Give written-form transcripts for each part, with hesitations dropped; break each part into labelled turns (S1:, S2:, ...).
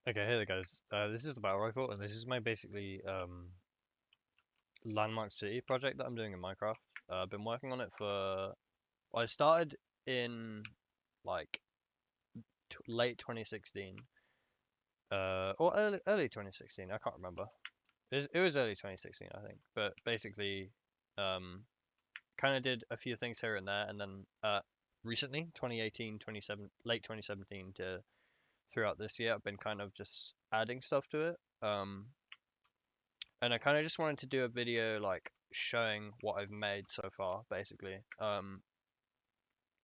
S1: Okay, hey there guys. This is the Battle Rifle, and this is my basically landmark city project that I'm doing in Minecraft. I've been working on it for. Well, I started in like late 2016, or early 2016. I can't remember. It was early 2016, I think. But basically, um, kind of did a few things here and there, and then recently, 2018, 27, late 2017 to throughout this year, I've been kind of just adding stuff to it. And I kind of just wanted to do a video like showing what I've made so far, basically.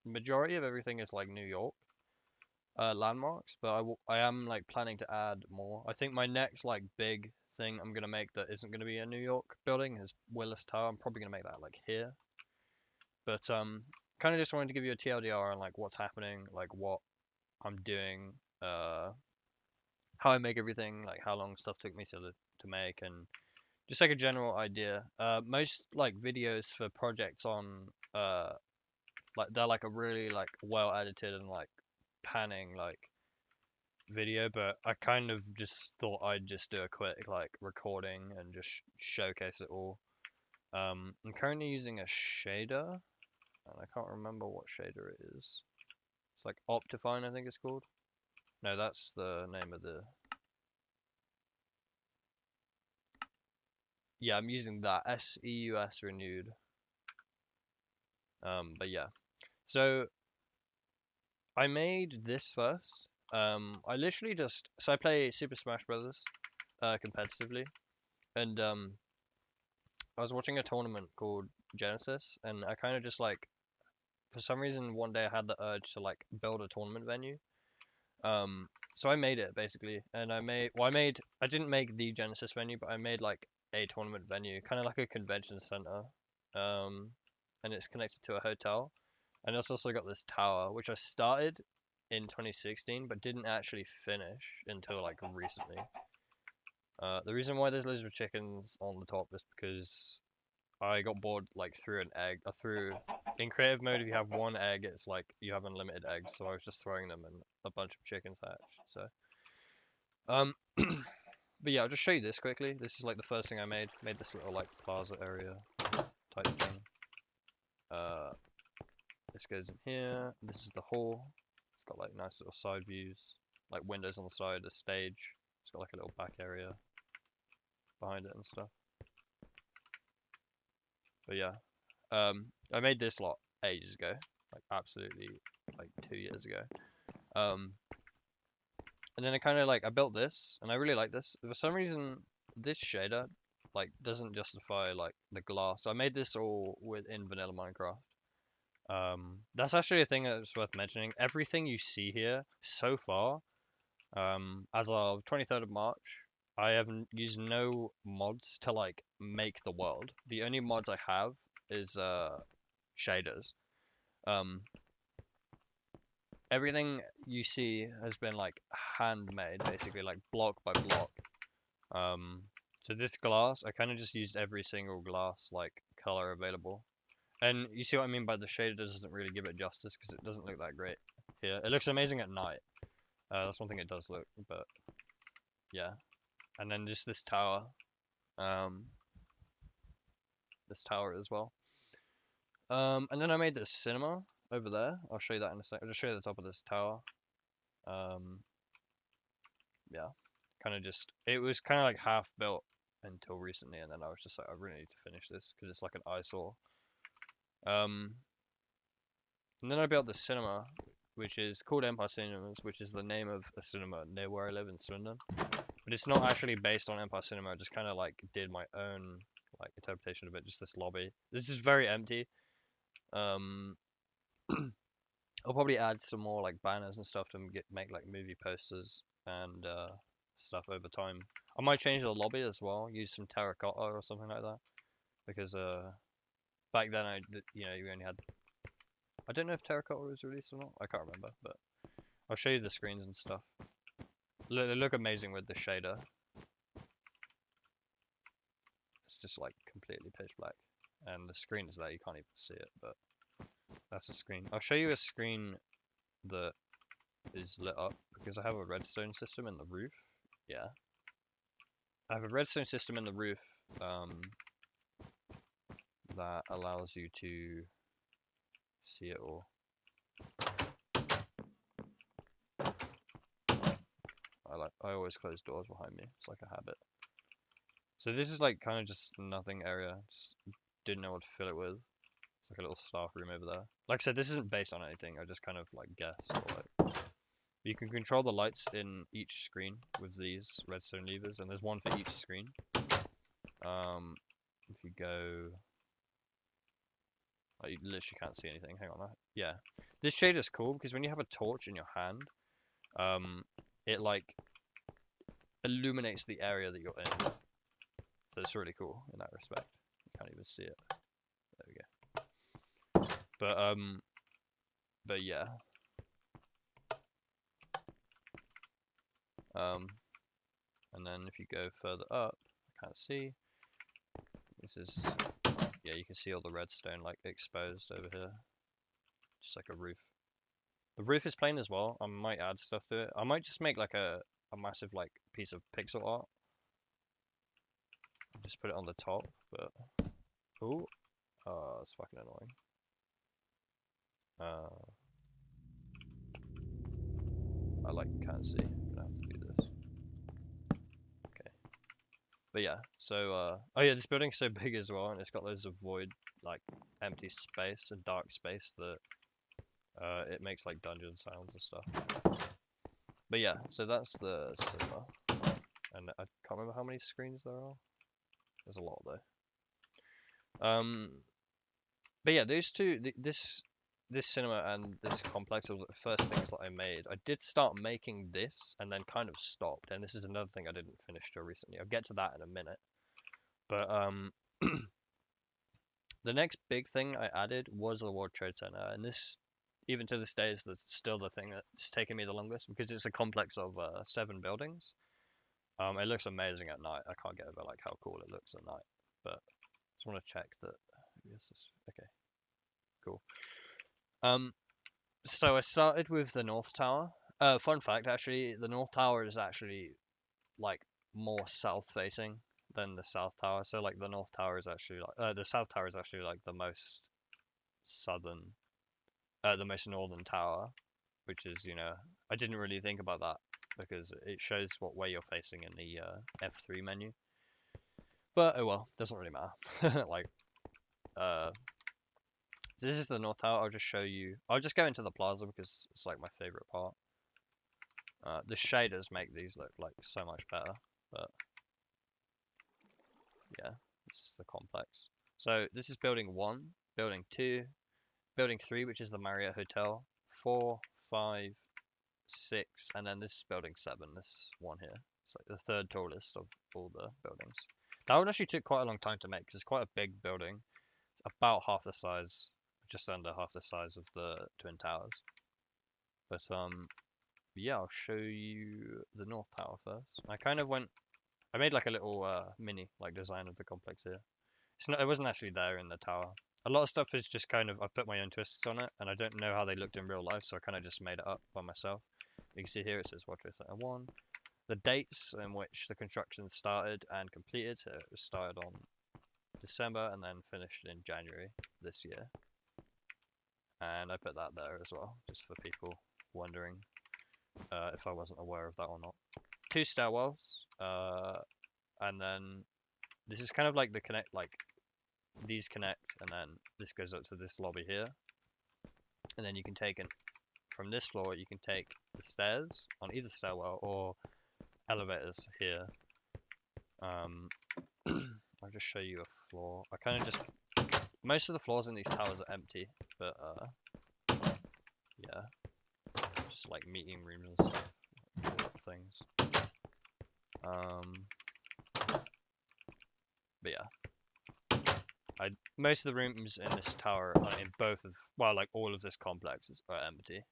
S1: Majority of everything is like New York landmarks, but I am like planning to add more. I think my next like big thing I'm gonna make that isn't gonna be a New York building is Willis Tower. I'm probably gonna make that like here, but kind of just wanted to give you a TLDR on like what's happening, like what I'm doing, how I make everything, like how long stuff took me to make, and just like a general idea. Most like videos for projects on like they're like a really like well edited and like panning like video, but I kind of just thought I'd just do a quick like recording and just showcase it all. I'm currently using a shader, and I can't remember what shader it is. It's like Optifine, I think it's called. No, that's the name of the. Yeah, I'm using that SEUS renewed. But yeah. So I made this first. I literally just I play Super Smash Brothers competitively, and I was watching a tournament called Genesis, and I kind of just like for some reason one day I had the urge to like build a tournament venue. So I made it basically, and I didn't make the Genesis venue, but I made like a tournament venue, kind of like a convention center, and it's connected to a hotel. And it's also got this tower, which I started in 2016, but didn't actually finish until like recently. The reason why there's lizard chickens on the top is because I got bored like through an egg. I threw in creative mode. If you have one egg, it's like you have unlimited eggs. So I was just throwing them, and a bunch of chickens hatched. So, um, but yeah, I'll just show you this quickly. This is like the first thing I made. Made this little like plaza area type thing. Uh, This goes in here. This is the hall. It's got like nice little side views, like windows on the side, a stage. It's got like a little back area behind it and stuff. But yeah, I made this lot ages ago, like absolutely like 2 years ago. Um, and then I kind of like I built this, and I really like this. For some reason, this shader like doesn't justify like the glass. So I made this all within vanilla Minecraft. That's actually a thing that's worth mentioning. Everything you see here so far, as of 23rd of March, I have used no mods to like make the world. The only mods I have is shaders. Um, Everything you see has been like handmade, basically like block by block. Um, so this glass, I kind of just used every single glass like color available. And you see what I mean by the shader doesn't really give it justice because it doesn't look that great here. It looks amazing at night. That's one thing it does look, but yeah. And then just um, this tower as well. And then I made this cinema over there. I'll show you that in a sec. I'll just show you the top of this tower. Um, yeah, kind of just it was kind of like half built until recently, and then I was just like, I really need to finish this because it's like an eyesore. Um, and then I built the cinema, which is called Empire Cinemas, which is the name of a cinema near where I live in Swindon. But it's not actually based on Empire Cinema. I just kind of like did my own like interpretation of it. Just this lobby. This is very empty. Um, I'll probably add some more like banners and stuff to make like movie posters and stuff over time. I might change the lobby as well. Use some terracotta or something like that because back then you only had. I don't know if terracotta was released or not. I can't remember, but I'll show you the screens and stuff. They look amazing with the shader. It's just like completely pitch black, and the screen is there. You can't even see it, but that's the screen. I'll show you a screen that is lit up because I have a redstone system in the roof, yeah, I have a redstone system in the roof that allows you to see it all. I always close doors behind me. It's like a habit. So this is like kind of just nothing area. Just didn't know what to fill it with. It's like a little staff room over there. Like I said, this isn't based on anything. I just kind of like guessed. Or like, you can control the lights in each screen with these redstone levers, and there's one for each screen. If you go, oh, you literally can't see anything. Hang on, yeah. This shade is cool because when you have a torch in your hand, it like illuminates the area that you're in. So it's really cool in that respect. You can't even see it. There we go. But yeah. And then if you go further up, I can't see. This is, yeah, you can see all the redstone like exposed over here. Just like a roof. The roof is plain as well. I might add stuff to it. I might just make like a massive like piece of pixel art. Just put it on the top, but oh, it's fucking annoying. I like can't see. I'm gonna have to do this. Okay. But yeah, so oh yeah, this building's so big as well, and it's got loads of void, like empty space and dark space that it makes like dungeon sounds and stuff. But yeah, so that's the cinema, and I can't remember how many screens there are. There's a lot though. But yeah, those two, this cinema and this complex are the first things that I made. I did start making this and then kind of stopped, and this is another thing I didn't finish till recently. I'll get to that in a minute. But the next big thing I added was the World Trade Center, and this, even to this day, is still the thing that's taken me the longest because it's a complex of 7 buildings. It looks amazing at night. I can't get over like how cool it looks at night. But I just want to check that. Okay, cool. So I started with the North Tower. Fun fact, actually, the North Tower is actually like more south facing than the South Tower. So like the North Tower is actually like the South Tower is actually like the most southern, the most northern tower, which is, you know, I didn't really think about that because it shows what way you're facing in the F3 menu. But oh well, doesn't really matter. Like, this is the North Tower. I'll just show you. I'll just go into the plaza because it's like my favorite part. The shaders make these look like so much better, but yeah, this is the complex. So this is building 1, building 2, building 3, which is the Marriott Hotel, 4, 5, 6, and then this is building 7, this one here. It's like the third tallest of all the buildings. That one actually took quite a long time to make because it's quite a big building, about half the size, just under half the size of the Twin Towers. But yeah, I'll show you the North Tower first. I made like a little mini like design of the complex here. It wasn't actually there in the tower. A lot of stuff is just kind of, I put my own twists on it, and I don't know how they looked in real life, so I kind of just made it up by myself. You can see here it says World Trade Center 1. The dates in which the construction started and completed, so it was started on December and then finished in January this year. And I put that there as well, just for people wondering if I wasn't aware of that or not. 2 stairwells, and then this is kind of like the connect, like these connect, and then this goes up to this lobby here, and then you can take it from this floor. You can take the stairs on either stairwell or elevators here. I'll just show you a floor. I kind of just most of the floors in these towers are empty, but yeah, just like meeting rooms and stuff, things. But yeah, most of the rooms in this tower, in both of, well, like all of this complex are empty.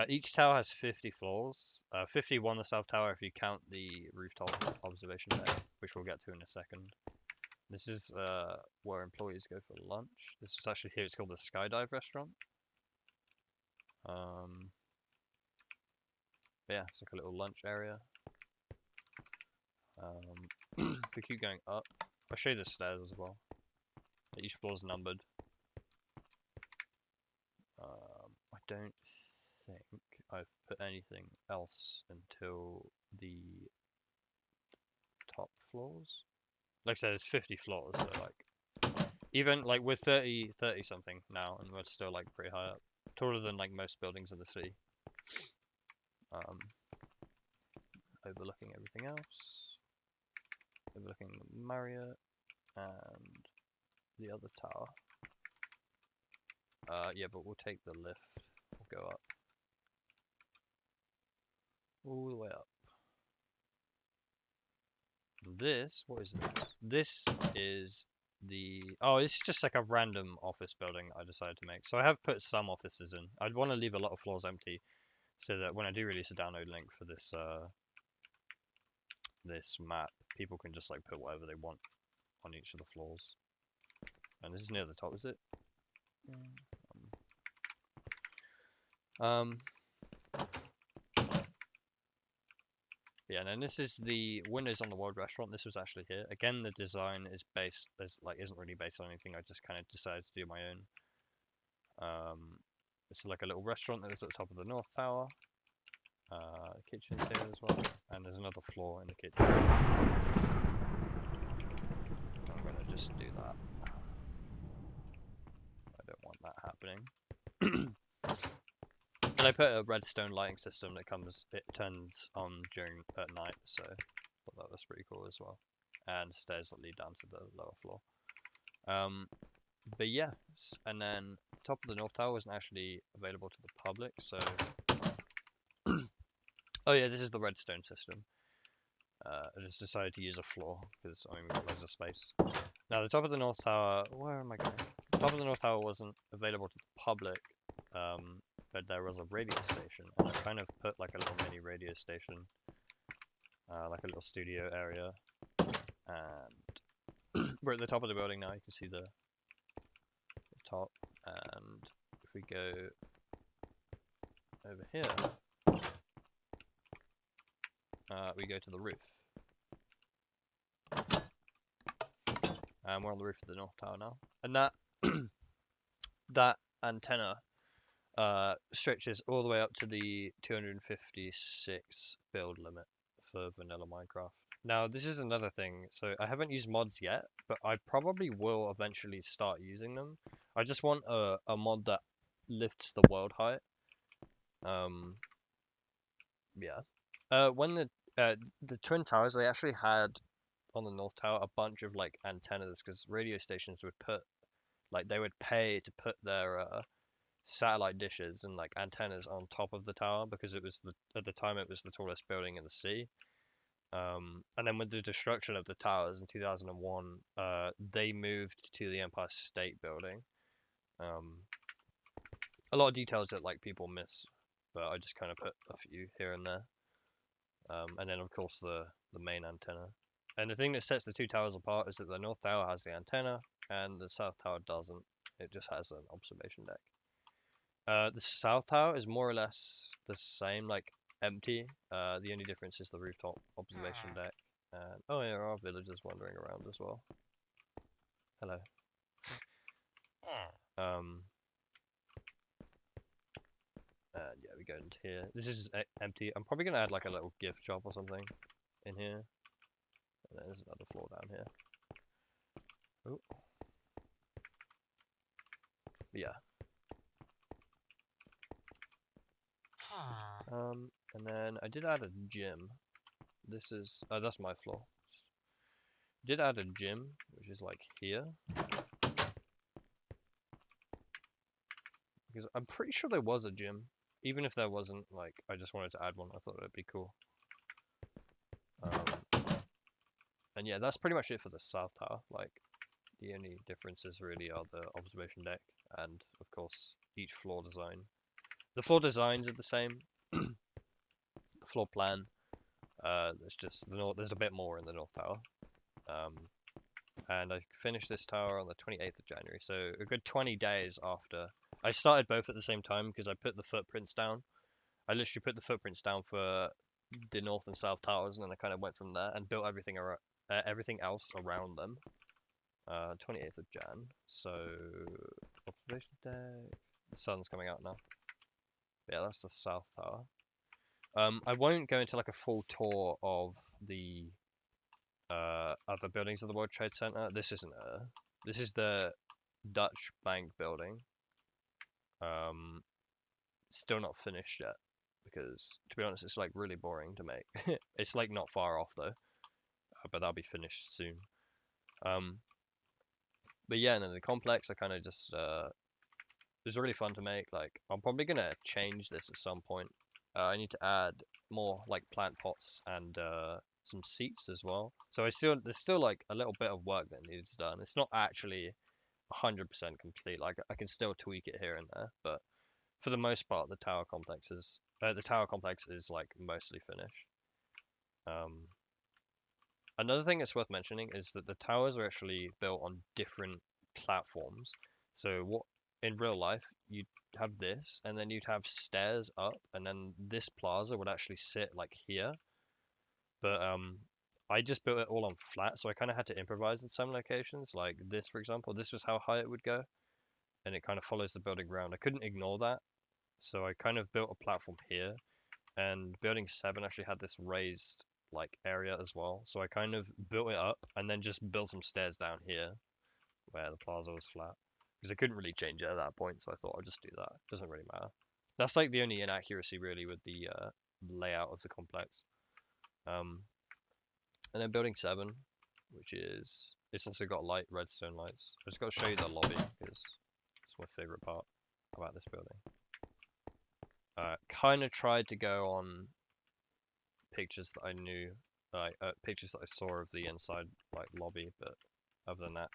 S1: Each tower has 50 floors. 51 the South Tower if you count the rooftop observation deck, which we'll get to in a second. This is where employees go for lunch. This is actually here. It's called the Skydive Restaurant. But yeah, it's like a little lunch area. If we keep going up, I'll show you the stairs as well. Each floor's numbered. I don't think I've put anything else until the top floors. Like I said, there's 50 floors, so like even like we're 30 something now, and we're still like pretty high up, taller than like most buildings in the city. Overlooking everything else, overlooking the Marriott and the other tower. Yeah, but we'll take the lift. We'll go up all the way up. This, what is this? This is the, oh, this is just like a random office building I decided to make. So I have put some offices in. I'd want to leave a lot of floors empty so that when I do release a download link for this this map, people can just like put whatever they want on each of the floors. And this is near the top, is it? Yeah, and then this is the windows on the World Restaurant. This was actually here. Again, the design is based, isn't really based on anything. I just kind of decided to do my own. It's like a little restaurant that is at the top of the North Tower. The kitchen's here as well, and there's another floor in the kitchen. I'm gonna just do that. I don't want that happening. And I put a redstone lighting system that it turns on at night, so I thought that was pretty cool as well. And stairs that lead down to the lower floor. But yeah, and then the top of the North Tower isn't actually available to the public, so oh yeah, this is the redstone system. I just decided to use a floor because I mean we've got loads of space. Now the top of the North Tower, where am I going? The top of the North Tower wasn't available to the public, but there was a radio station, and I kind of put like a little mini radio station, like a little studio area, and we're at the top of the building now. You can see the top, and if we go over here, we go to the roof. And we're on the roof of the North Tower now. And that that antenna stretches all the way up to the 256 build limit for vanilla Minecraft. Now this is another thing, so I haven't used mods yet, but I probably will eventually start using them. I just want a mod that lifts the world height. Yeah. When the Twin Towers, they actually had on the North Tower a bunch of like antennas, because radio stations would put they would pay to put their satellite dishes and like antennas on top of the tower, because it was at the time it was the tallest building in the sea. And then with the destruction of the towers in 2001, they moved to the Empire State Building. A lot of details that like people miss, but I just kind of put a few here and there. And then of course the main antenna. And the thing that sets the two towers apart is that the North Tower has the antenna and the South Tower doesn't. It just has an observation deck. The South Tower is more or less the same, like empty. The only difference is the rooftop observation deck. And oh yeah, there are villagers wandering around as well. Hello. And yeah, we go into here. This is empty. I'm probably gonna add like a little gift shop or something in here. And there's another floor down here. Oh. But yeah. And then I did add a gym. This is that's my floor. Did add a gym, which is like here. Because I'm pretty sure there was a gym. Even if there wasn't, like, I just wanted to add one. I thought it'd be cool. And yeah, that's pretty much it for the South Tower. Like, the only differences really are the observation deck and, of course, each floor design. The floor designs are the same. The floor plan. There's just there's a bit more in the North Tower. And I finished this tower on the 28th of January, so a good 20 days after. I started both at the same time because I put the footprints down. I literally put the footprints down for the north and south towers, and then I kind of went from there and built everything else around them. 28th of Jan. So observation deck. The sun's coming out now. Yeah, that's the south tower. I won't go into like a full tour of the other buildings of the World Trade Center. This isn't this is the Dutch Bank building. Still not finished yet because, to be honest, it's like really boring to make. It's like not far off though, but that'll be finished soon. But yeah, and then the complex, I kind of just it was really fun to make. Like, I'm probably gonna change this at some point. I need to add more like plant pots and some seats as well. So there's still like a little bit of work that needs done. It's not actually 100% complete. Like, I can still tweak it here and there, but for the most part, the tower complex is like mostly finished. Another thing that's worth mentioning is that the towers are actually built on different platforms. So what in real life you'd have this, and then you'd have stairs up, and then this plaza would actually sit like here. But I just built it all on flat, so I kind of had to improvise in some locations. Like this, for example, this was how high it would go, and it kind of follows the building ground. I couldn't ignore that, so I kind of built a platform here, and building 7 actually had this raised like area as well. So I kind of built it up and then just built some stairs down here where the plaza was flat because I couldn't really change it at that point. So I thought I'll just do that. Doesn't really matter. That's like the only inaccuracy really with the layout of the complex. And then building 7, which is it's also got redstone lights. I just got to show you the lobby because it's my favorite part about this building. Kind of tried to go on pictures that I knew, like pictures that I saw of the inside like lobby, but other than that,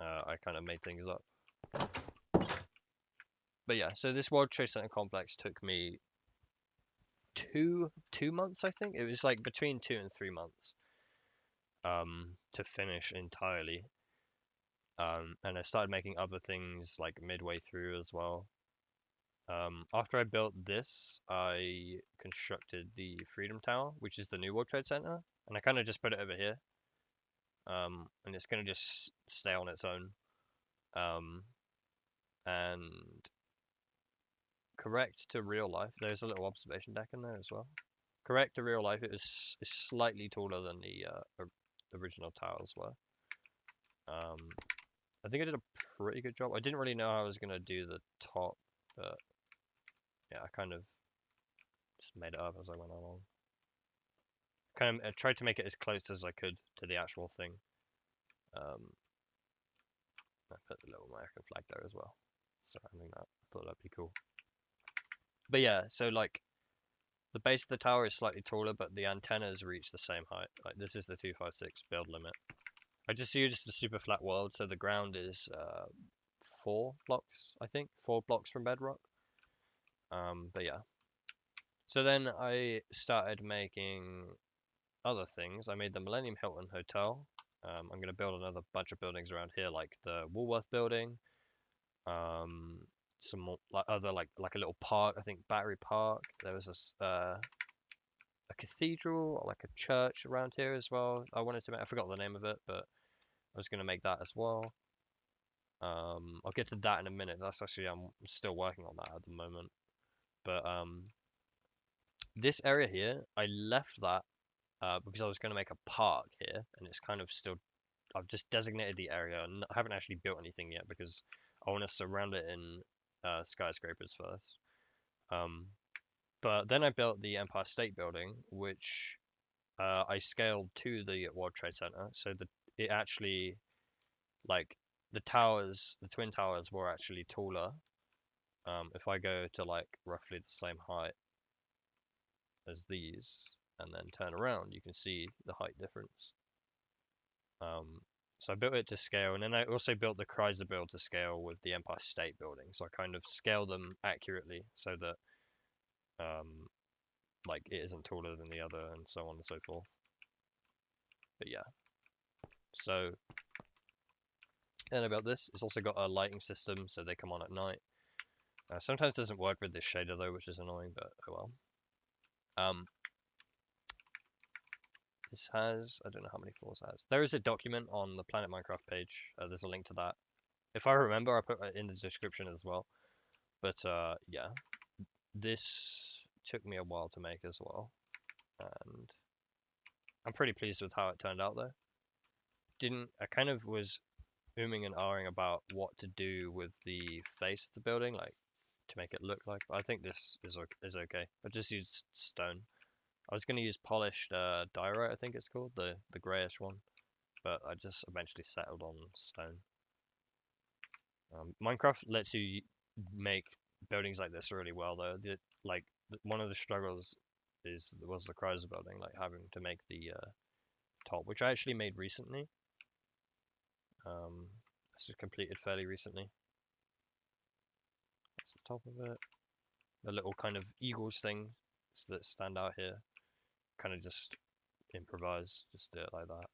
S1: I kind of made things up. But yeah, so this World Trade Center complex took me two months, I think. It was like between 2 and 3 months to finish entirely. And I started making other things like midway through as well. After I built this, I constructed the Freedom Tower, which is the new World Trade Center, and I kind of just put it over here. And it's gonna just stay on its own. And correct to real life, there's a little observation deck in there as well. Correct to real life, it's slightly taller than the original towers were. I think I did a pretty good job. I didn't really know how I was gonna do the top, but yeah, I kind of just made it up as I went along. I tried to make it as close as I could to the actual thing. I put the little American flag there as well, surrounding that. I thought that'd be cool. But yeah, so like the base of the tower is slightly taller, but the antennas reach the same height. Like this is the 256 build limit. I just used a super flat world, so the ground is 4 blocks, I think, 4 blocks from bedrock. But yeah. So then I started making other things. I made the Millennium Hilton Hotel. I'm going to build another bunch of buildings around here, like the Woolworth building. Some more like other like a little park. I think Battery Park. There was a cathedral or like a church around here as well. I wanted to make. I forgot the name of it, but I was going to make that as well. I'll get to that in a minute. That's actually I'm still working on that at the moment. But this area here, I left that because I was going to make a park here, and it's kind of still. I've just designated the area, and I haven't actually built anything yet because I want to surround it in skyscrapers first. But then I built the Empire State Building, which I scaled to the World Trade Center, so that it actually, like, the towers, the twin towers were actually taller. If I go to like roughly the same height as these, and then turn around, you can see the height difference. So I built it to scale, and then I also built the Chrysler build to scale with the Empire State Building. So I kind of scale them accurately so that like it isn't taller than the other, and so on and so forth. But yeah, so and about this, it's also got a lighting system, so they come on at night. Sometimes it doesn't work with this shader though, which is annoying, but oh well. This has, I don't know how many floors it has. There is a document on the Planet Minecraft page. There's a link to that. If I remember, I put it in the description as well. But yeah, this took me a while to make as well, and I'm pretty pleased with how it turned out though. I kind of was umming and ahhing about what to do with the face of the building, like to make it look like. But I think this is okay. I just used stone. I was gonna use polished diorite, I think it's called, the grayish one, but I just eventually settled on stone. Minecraft lets you make buildings like this really well though. One of the struggles was the Chrysler building, like having to make the top, which I actually made recently. This was completed fairly recently. That's the top of it. The little kind of eagles thing that stand out here, kind of just improvise, just do it like that.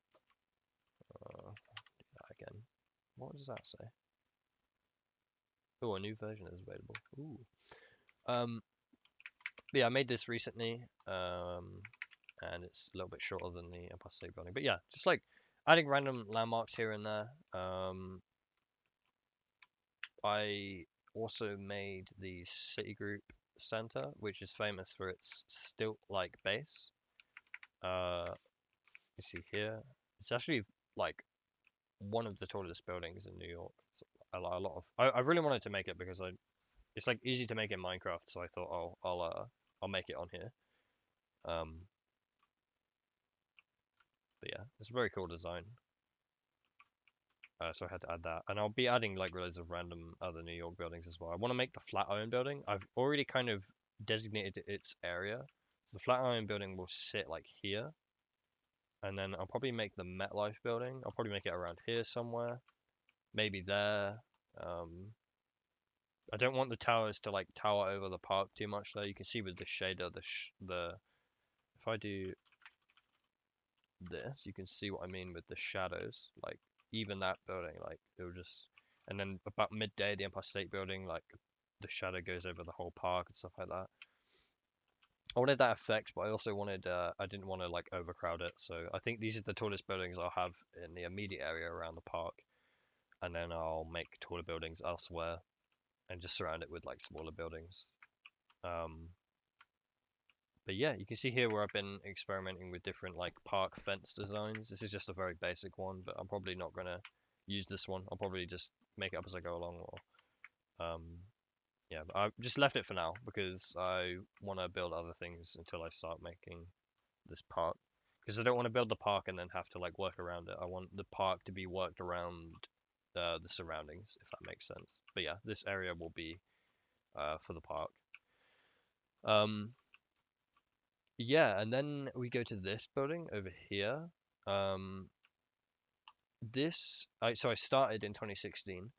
S1: Do that again. What does that say? Oh, a new version is available. Ooh. Yeah, I made this recently, and it's a little bit shorter than the Empire State Building. But yeah, just like adding random landmarks here and there. I also made the Citigroup Center, which is famous for its stilt-like base. You see here, it's actually like one of the tallest buildings in New York. So I really wanted to make it because it's like easy to make in Minecraft, so I thought, oh, I'll make it on here. But yeah, it's a very cool design. So I had to add that, and I'll be adding like loads of random other New York buildings as well. I want to make the Flatiron building. I've already kind of designated its area. So the Flatiron building will sit like here, and then I'll probably make the MetLife building. I'll probably make it around here somewhere, maybe there. I don't want the towers to like tower over the park too much though. You can see with the shader, if I do this, you can see what I mean with the shadows. Like even that building, like it will just, and then about midday, the Empire State Building, like the shadow goes over the whole park and stuff like that. I wanted that effect, but I also wanted, I didn't want to like overcrowd it. So I think these are the tallest buildings I'll have in the immediate area around the park, and then I'll make taller buildings elsewhere and just surround it with like smaller buildings. But yeah, you can see here where I've been experimenting with different like park fence designs. This is just a very basic one, but I'm probably not gonna use this one. I'll probably just make it up as I go along, or yeah, but I've just left it for now because I want to build other things until I start making this park. Because I don't want to build the park and then have to like work around it. I want the park to be worked around the surroundings, if that makes sense. But yeah, this area will be for the park. Yeah, and then we go to this building over here. So I started in 2016,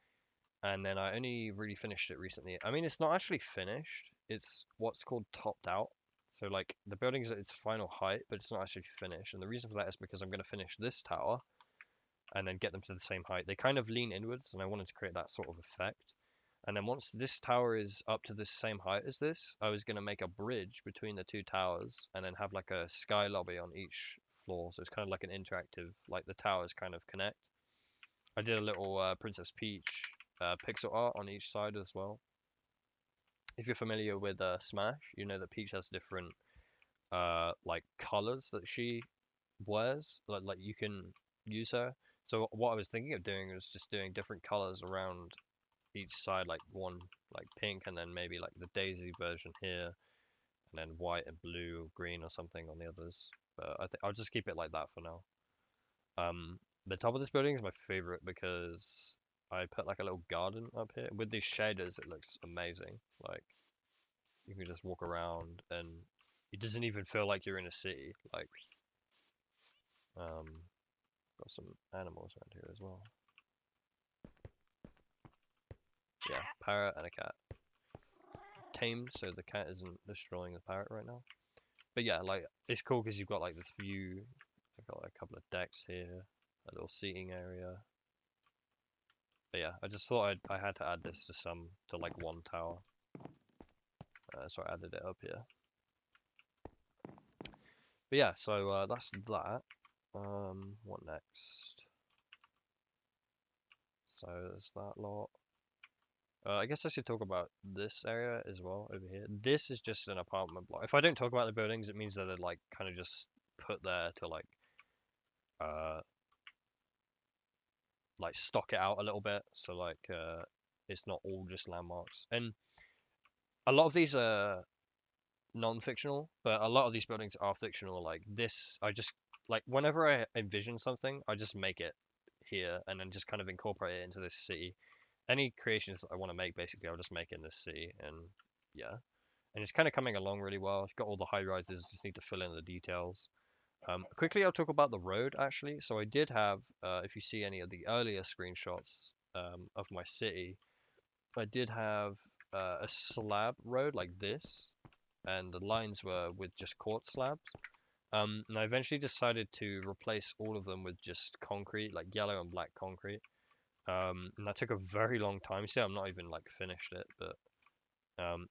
S1: and then I only really finished it recently. I mean, it's not actually finished. It's what's called topped out. So like the building's at its final height, but it's not actually finished. And the reason for that is because I'm going to finish this tower and then get them to the same height. They kind of lean inwards, and I wanted to create that sort of effect. And then once this tower is up to the same height as this, I was going to make a bridge between the two towers and then have like a sky lobby on each floor. So it's kind of like an interactive, like the towers kind of connect. I did a little Princess Peach pixel art on each side as well. If you're familiar with Smash, you know that Peach has different like colors that she wears. Like you can use her. So what I was thinking of doing was just doing different colors around each side, like one like pink and then maybe like the Daisy version here, and then white and blue, green or something on the others. But I think I'll just keep it like that for now. The top of this building is my favorite because I put like a little garden up here. With these shaders, it looks amazing. Like you can just walk around and it doesn't even feel like you're in a city. Like, got some animals around here as well. Yeah, parrot and a cat. Tamed, so the cat isn't destroying the parrot right now. But yeah, like it's cool because you've got like this view. I've got like, a couple of decks here, a little seating area. But yeah, I just thought I had to add this to like one tower. So I added it up here. But yeah, so that's that. What next? So there's that lot. I guess I should talk about this area as well over here. This is just an apartment block. If I don't talk about the buildings, it means that they're like kind of just put there to uh like stock it out a little bit. So it's not all just landmarks. And a lot of these are non-fictional, but a lot of these buildings are fictional. Like this, I just like whenever I envision something, I just make it here and then just kind of incorporate it into this city. Any creations that I want to make, basically, I'll just make in this city, and yeah, and it's kind of coming along really well. You've got all the high rises, just need to fill in the details. Quickly, I'll talk about the road actually. So I did have, if you see any of the earlier screenshots of my city, I did have a slab road like this, and the lines were with just quartz slabs. And I eventually decided to replace all of them with just concrete, like yellow and black concrete. And that took a very long time. See, I'm not even like finished it, but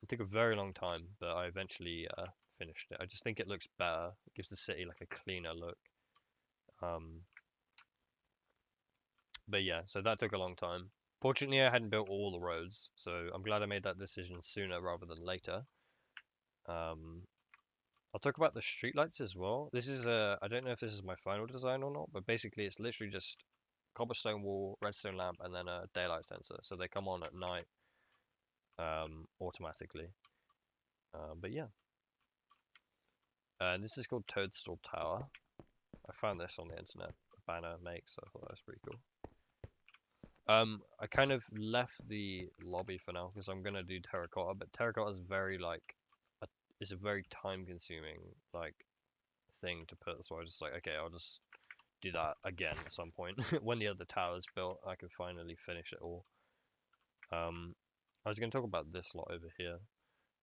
S1: it took a very long time. But I eventually finished it. I just think it looks better. It gives the city like a cleaner look. Um, but yeah, so that took a long time. Fortunately, I hadn't built all the roads, so I'm glad I made that decision sooner rather than later. Um, I'll talk about the streetlights as well. This is I don't know if this is my final design or not, but basically it's literally just cobblestone wall, redstone lamp, and then a daylight sensor. So they come on at night automatically. But yeah, this is called Toadstool Tower. I found this on the internet. A banner makes, so I thought that was pretty cool. I kind of left the lobby for now because I'm gonna do terracotta, but terracotta is very like, it's a very time-consuming like thing to put. So I was just like, okay, I'll just do that again at some point when the other tower's built. I can finally finish it all. I was gonna talk about this lot over here.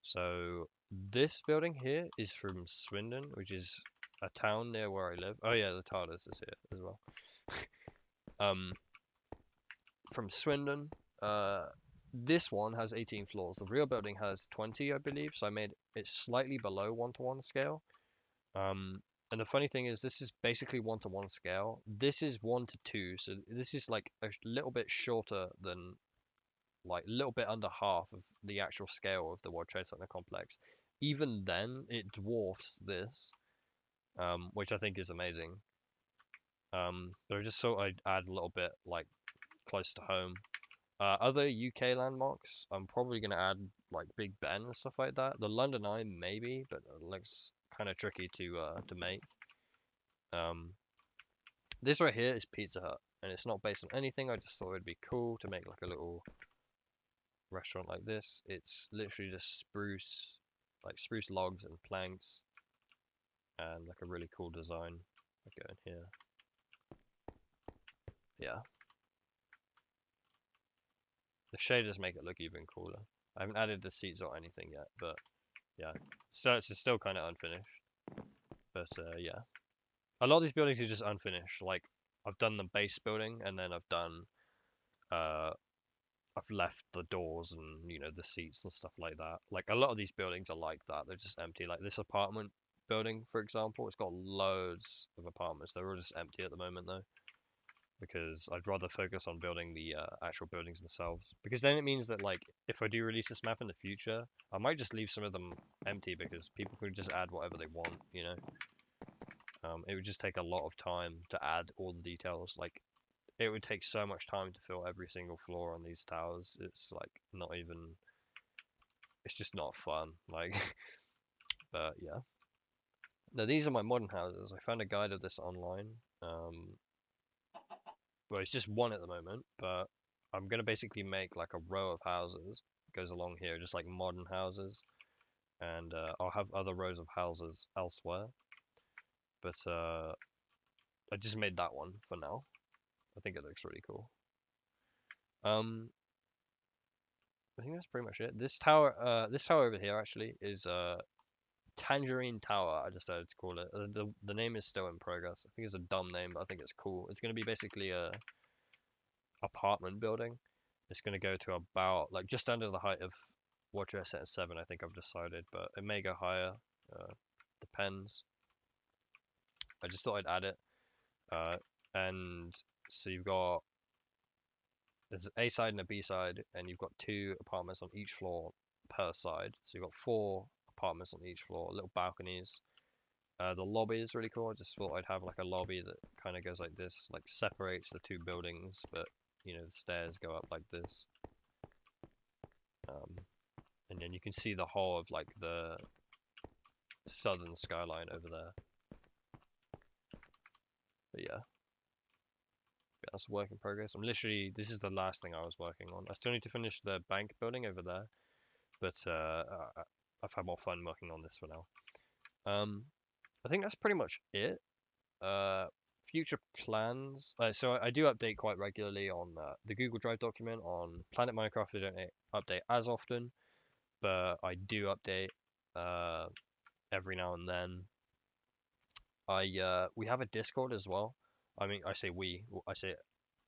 S1: So this building here is from Swindon, which is a town near where I live. Oh yeah, the TARDIS is here as well. Um, from Swindon. This one has 18 floors. The real building has 20, I believe. So I made it slightly below one-to-one scale. And the funny thing is, this is basically one-to-one scale. This is 1 to 2, so this is like a little bit shorter than, like, a little bit under half of the actual scale of the World Trade Center complex. Even then, it dwarfs this, which I think is amazing. But I just thought I'd add a little bit like close to home. Other UK landmarks, I'm probably gonna add like Big Ben and stuff like that. The London Eye maybe, but it looks kind of tricky to make. Um, this right here is Pizza Hut, and it's not based on anything. I just thought it'd be cool to make like a little restaurant like this. It's literally just spruce logs and planks, and like a really cool design. I go in here. Yeah, the shaders make it look even cooler. I haven't added the seats or anything yet, but yeah, so it's still kind of unfinished. But yeah, a lot of these buildings are just unfinished. Like I've done the base building, and then uh, I've left the doors and the seats and stuff like that. Like a lot of these buildings are like that. They're just empty. Like this apartment building, for example, it's got loads of apartments. They're all just empty at the moment though, because I'd rather focus on building the actual buildings themselves. Because then it means that like if I do release this map in the future, I might just leave some of them empty because people could just add whatever they want. It would just take a lot of time to add all the details. Like it would take so much time to fill every single floor on these towers. It's like not even. It's just not fun. Like, but yeah. Now these are my modern houses. I found a guide of this online. Well, it's just one at the moment, but I'm gonna basically make like a row of houses goes along here, just like modern houses, and I'll have other rows of houses elsewhere. But I just made that one for now. I think it looks really cool. Um, I think that's pretty much it. This tower over here actually is Tangerine Tower. I decided to call it. The name is still in progress. I think it's a dumb name, but I think it's cool. It's gonna be basically a apartment building. It's gonna go to about like just under the height of World Trade Center 7. I think I've decided, but it may go higher. Uh, depends. I just thought I'd add it. And so you've got there's an A side and a B side, and you've got 2 apartments on each floor per side. So you've got 4 apartments on each floor, little balconies. The lobby is really cool. I just thought I'd have like a lobby that kind of goes like this, like separates the 2 buildings, but you know the stairs go up like this. And then you can see the whole of like the southern skyline over there. But yeah, that's work in progress. This is the last thing I was working on. I still need to finish the bank building over there, but I've had more fun working on this for now. I think that's pretty much it. Future plans. So I do update quite regularly on the Google Drive document. On Planet Minecraft, I don't update as often, but I do update every now and then. We have a Discord as well. I mean, I say we.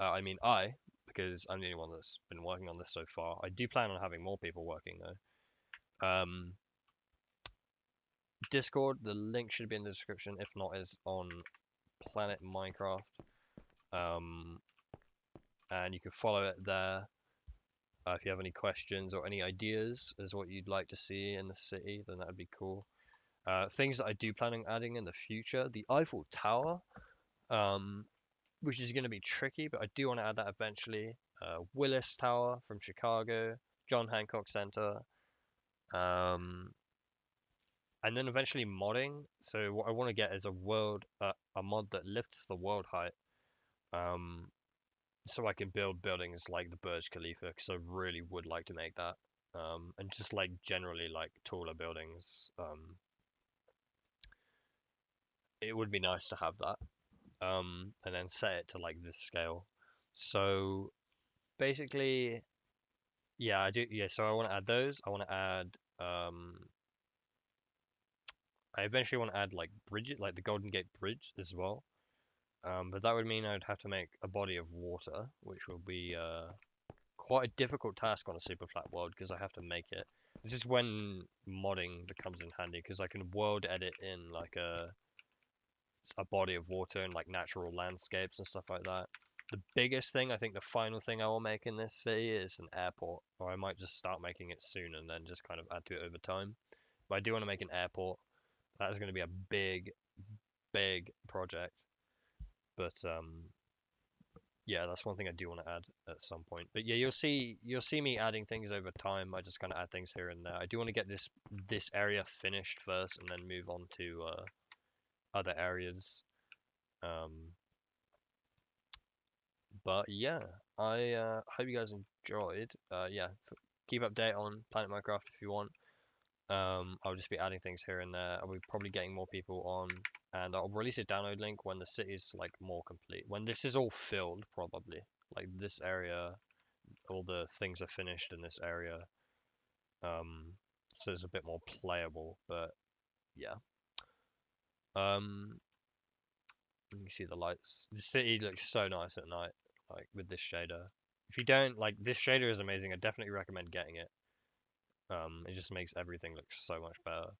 S1: I mean I, because I'm the only one that's been working on this so far. I do plan on having more people working though. Discord, the link should be in the description. If not, is on Planet Minecraft. And you can follow it there. If you have any questions or any ideas as what you'd like to see in the city, then that would be cool. Things that I do plan on adding in the future, the Eiffel Tower, which is going to be tricky, but I do want to add that eventually. Willis Tower from Chicago, John Hancock Center, and then eventually modding. So what I want to get is a mod that lifts the world height, so I can build buildings like the Burj Khalifa, because I really would like to make that, and just like generally like taller buildings. It would be nice to have that, and then set it to like this scale. So basically, yeah, I do. Yeah, so I want to add those. I want to add. I eventually want to add like bridges, like the Golden Gate Bridge as well. But that would mean I'd have to make a body of water, which will be quite a difficult task on a super flat world because I have to make it. This is when modding comes in handy because I can world edit in like a body of water and like natural landscapes and stuff like that. The biggest thing, I think the final thing I will make in this city is an airport, or I might just start making it soon and then just kind of add to it over time. But I do want to make an airport. That is going to be a big, big project. But yeah, that's one thing I do want to add at some point. But yeah, you'll see me adding things over time. I just kind of add things here and there. I do want to get this area finished first and then move on to other areas. But yeah, I hope you guys enjoyed. Yeah, keep update on Planet Minecraft if you want. I'll just be adding things here and there. I'll be probably getting more people on, and I'll release a download link when the city's like more complete. When this is all filled, probably like this area, all the things are finished in this area. So it's a bit more playable. But yeah. You can see the lights. The city looks so nice at night, like with this shader. If you don't like this shader is amazing. I definitely recommend getting it. It just makes everything look so much better.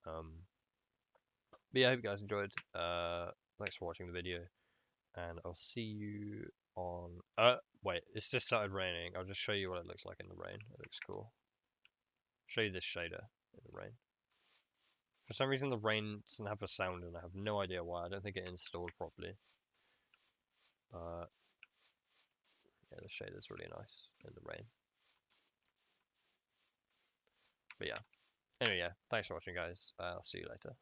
S1: But yeah, I hope you guys enjoyed. Thanks for watching the video, and I'll see you on. Wait, it's just started raining. I'll just show you what it looks like in the rain. It looks cool. Show you this shader in the rain. For some reason, the rain doesn't have a sound, and I have no idea why. I don't think it installed properly. Yeah, the shader's really nice in the rain. But yeah. Anyway, yeah. Thanks for watching, guys. I'll see you later.